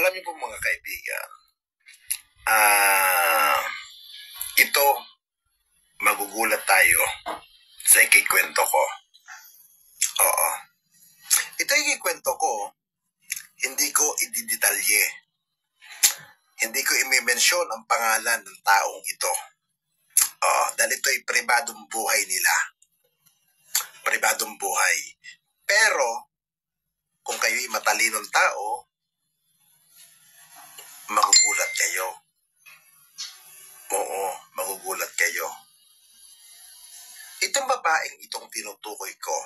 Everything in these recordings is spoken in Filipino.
Alam niyo po mga kaibigan, ito, magugulat tayo sa ikikwento ko. Oo. Ito ikikwento ko, hindi ko ididetalye. Hindi ko i-mention ang pangalan ng taong ito. Dahil ito ay pribadong buhay nila. Pribadong buhay. Pero, kung kayo'y matalinong tao, magugulat kayo. Oo, magugulat kayo. Itong babaeng itong tinutukoy ko,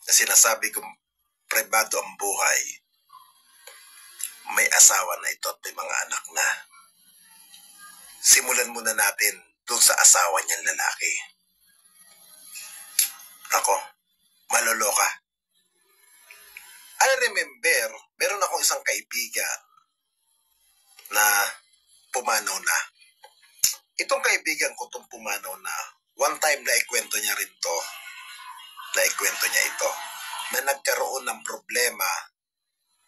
na sinasabi kong pribado ang buhay, may asawa na ito at may mga anak na. Simulan muna natin doon sa asawa niyang lalaki. Ako, maloloka. I remember, meron akong isang kaibigan na pumanaw na. Itong kaibigan ko itong pumanaw na, one time na ikwento niya rin to, na nagkaroon ng problema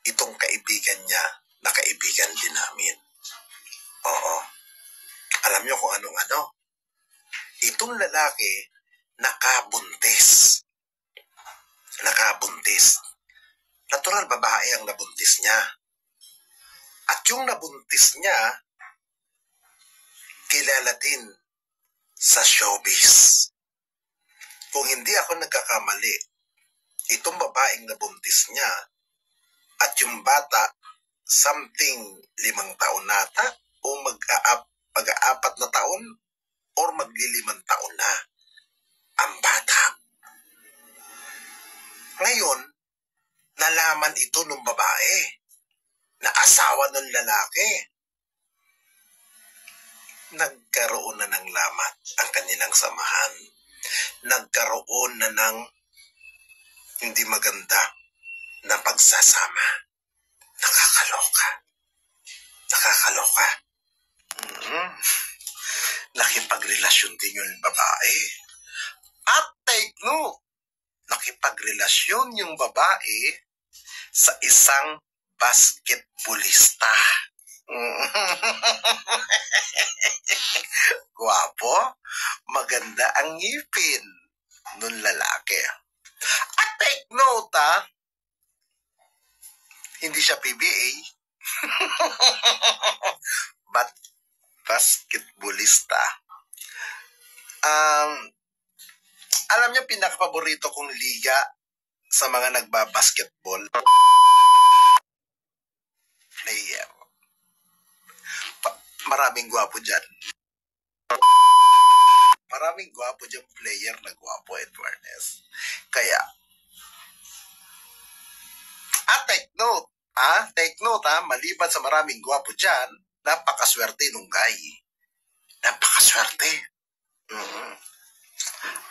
itong kaibigan niya na kaibigan din namin. Oo. Alam niyo kung anong ano? Itong lalaki nakabuntis. Natural babae ang nabuntis niya. At yung nabuntis niya, kilala din sa showbiz. Kung hindi ako nagkakamali, itong babaeng nabuntis niya at yung bata, something 5 taon nata o mag-aapat na taon or magli5 taon na ang bata. Ngayon, nalaman ito ng babae na asawa ng lalaki. Nagkaroon na ng lamat ang kanilang samahan. Nagkaroon na ng hindi maganda na pagsasama. Nakakaloka. Nakipagrelasyon din yung babae. At take note, nakipagrelasyon yung babae sa isang basketballista. Guwapo, maganda ang ngipin nun lalaki. At take note hindi siya PBA, but basketballista. Alam niyo, pinakapaborito kong liga sa mga nagbabasketball, player. Maraming gwapo dyan. Maraming gwapo dyan player na gwapo, Edwardes. Kaya, take note, maliban sa maraming gwapo dyan, napakaswerte nung guy. Napakaswerte.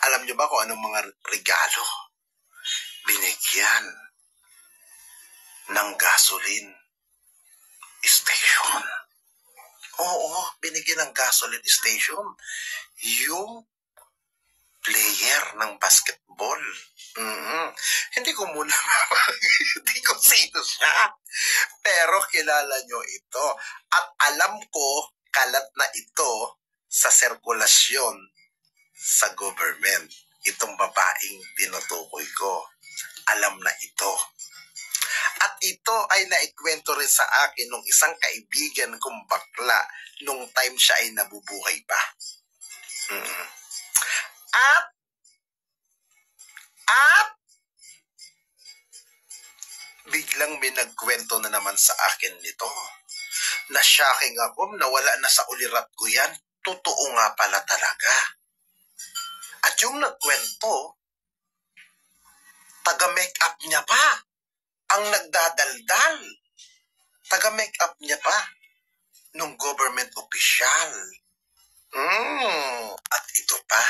Alam niyo ba kung anong mga regalo binigyan ng gasoline station? Oo, binigyan ng gasoline station yung player ng basketball. Hindi ko muna hindi ko sino siya, pero kilala nyo ito at alam ko kalat na ito sa sirkulasyon sa government. Itong babaeng tinutukoy ko, alam na ito. At ito ay naikwento rin sa akin nung isang kaibigan kong bakla nung time siya ay nabubuhay pa. At biglang may nagkwento na naman sa akin nito. Na-shocking ako, nawala na sa ulirat ko yan. Totoo nga pala talaga. At yung nagkwento, taga-make-up niya pa ang nagdadaldal. Taga-make-up niya pa nung government official. At ito pa.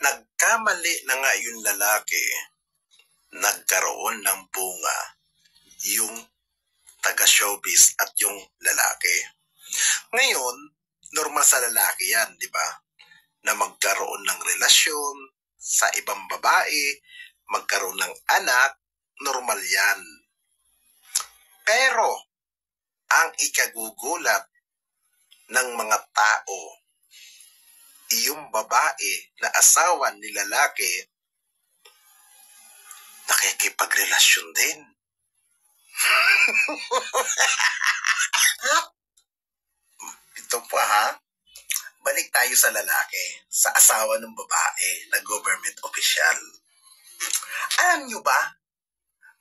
Nagkamali na nga yung lalaki, nagkaroon ng bunga yung taga-showbiz at yung lalaki. Ngayon, normal sa lalaki yan, di ba? Na magkaroon ng relasyon sa ibang babae, magkaroon ng anak, normal yan. Pero, ang ikagugulat ng mga tao, yung babae na asawa ni lalaki, nakikipagrelasyon din. Ito pa ha, balik tayo sa lalaki, sa asawa ng babae na government official. Alam nyo ba,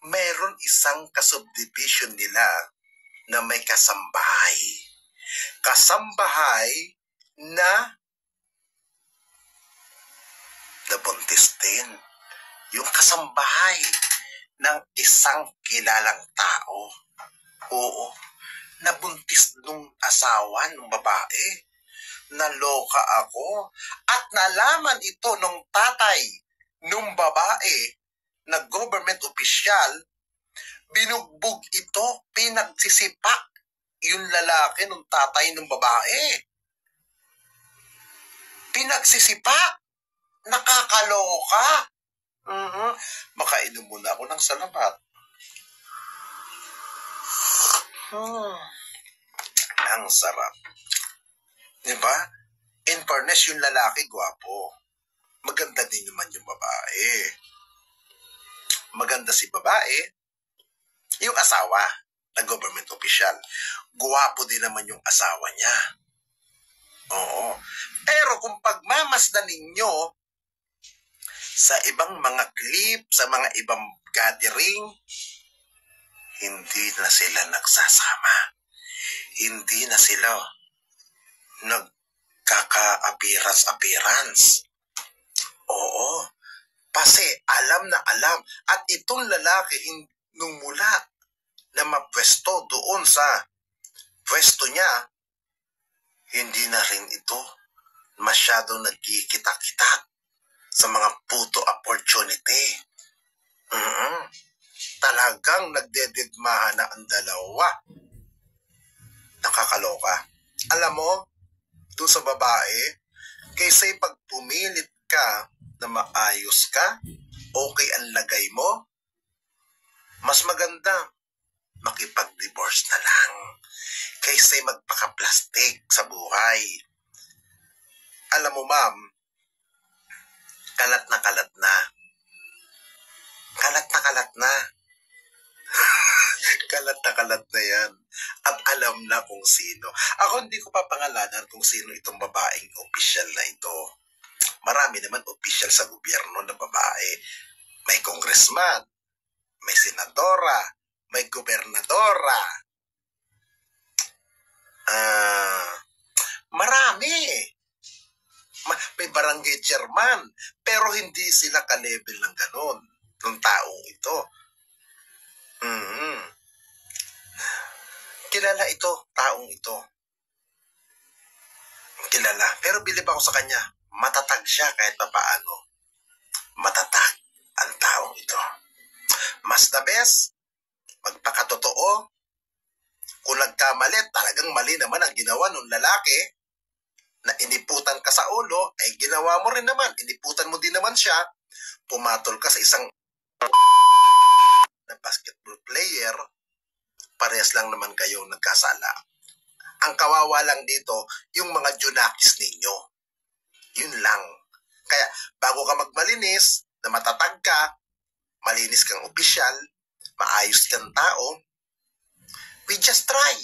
meron isang kasubdivision nila na may kasambahay. Kasambahay na nabuntis din. Yung kasambahay ng isang kilalang tao. Oo, nabuntis nung asawa ng babae. Naloka ako at nalaman ito nung tatay nung babae na government official. Binugbog ito, pinagsisipa yung lalaki nung tatay nung babae. Pinagsisipa, nakakaloka. Makainom muna ako ng salabat. Ang sarap. Diba? In fairness, yung lalaki gwapo. Maganda din naman yung babae. Maganda si babae, yung asawa na government official. Gwapo din naman yung asawa niya. Oo. Pero kung pagmamasdan ninyo sa ibang mga clip, sa mga ibang gathering, hindi na sila nagsasama. Hindi na sila nagkaka-appearance. Oo. Kasi alam na alam. At itong lalaki, nung mula na mapwesto doon sa pwesto niya, hindi na rin ito masyadong nagkikita-kita sa mga puto opportunity. Talagang nagdededmahan na ang dalawa. Nakakaloka. Alam mo, doon sa babae, kaysa pag pumilit ka na maayos ka, okay ang lagay mo, mas maganda makipag-divorce na lang kaysa magpaka-plastic sa buhay. Alam mo ma'am, kalat na kalat na. Kalat na kalat na. Kalat na kalat na yan. At alam na kung sino. Ako hindi ko papangalanan kung sino itong babaeng opisyal na ito. Marami naman opisyal sa gobyerno na babae. May congressman, may senadora, may gobernadora. Marami. May barangay chairman. Pero hindi sila ka-level ng ganon. Ng taong ito. Kilala ito, taong ito. Kilala. Pero bilib ako sa kanya. Matatag siya kahit papaano. Matatag ang taong ito. Mas the best, magpakatotoo. Kung nagkamali, talagang mali naman ang ginawa ng lalaki na iniputan ka sa ulo, ay ginawa mo rin naman. Iniputan mo din naman siya. Pumatol ka sa isang na basketball player, parehas lang naman kayo nagkasala. Ang kawawa lang dito, yung mga junakis ninyo. Yun lang. Kaya, bago ka magmalinis, na matatag ka, malinis kang opisyal, maayos kang tao, we just try.